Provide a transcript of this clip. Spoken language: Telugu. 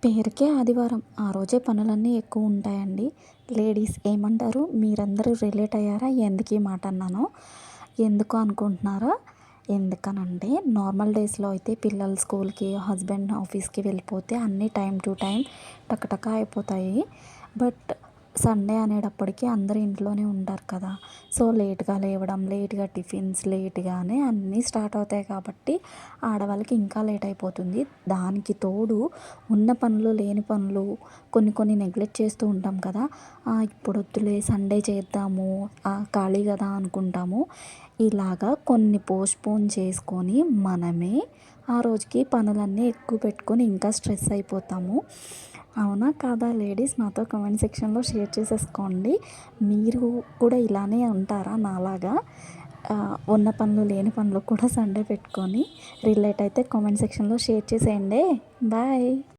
పేరుకే ఆదివారం. ఆ రోజే పనులన్నీ ఎక్కువ ఉంటాయండి. లేడీస్ ఏమంటారు? మీరందరూ రిలేట్ అయ్యారా? ఎందుకీ మాట అన్నానో? ఎందుకు అనుకుంటున్నారా? ఎందుకనంటే నార్మల్ డేస్‌లో అయితే పిల్లలు స్కూల్‌కి, హస్బెండ్ ఆఫీస్‌కి వెళ్ళిపోతే అన్నీ టైమ్ టు టైమ్ టకటక అయిపోతాయి. బట్ సండే అనేటప్పటికి అందరూ ఇంట్లోనే ఉంటారు కదా! సో, లేట్‌గా లేవడం, లేట్‌గా టిఫిన్స్, లేట్‌గానే అన్నీ స్టార్ట్ అవుతాయి కాబట్టి ఆడవాళ్ళకి ఇంకా లేట్ అయిపోతుంది. దానికి తోడు ఉన్న పనులు, లేని పనులు కొన్ని కొన్ని నెగ్లెక్ట్ చేస్తూ ఉంటాం కదా! ఇప్పుడొద్దులే సండే చేద్దాము, ఖాళీ కదా అనుకుంటాము. ఇలాగా కొన్ని పోస్ట్‌పోన్ చేసుకొని మనమే ఆ రోజుకి పనులన్నీ ఎక్కువ పెట్టుకొని ఇంకా స్ట్రెస్ అయిపోతాము. అవునా? కాదా? లేడీస్ నాతో కామెంట్ సెక్షన్‌లో షేర్ చేసేసుకోండి. మీరు కూడా ఇలానే ఉంటారా నాలాగా? ఉన్న పనులు, లేని పనులు కూడా సండే పెట్టుకొని రిలేట్ అయితే కామెంట్ సెక్షన్‌లో షేర్ చేసేయండే. బాయ్.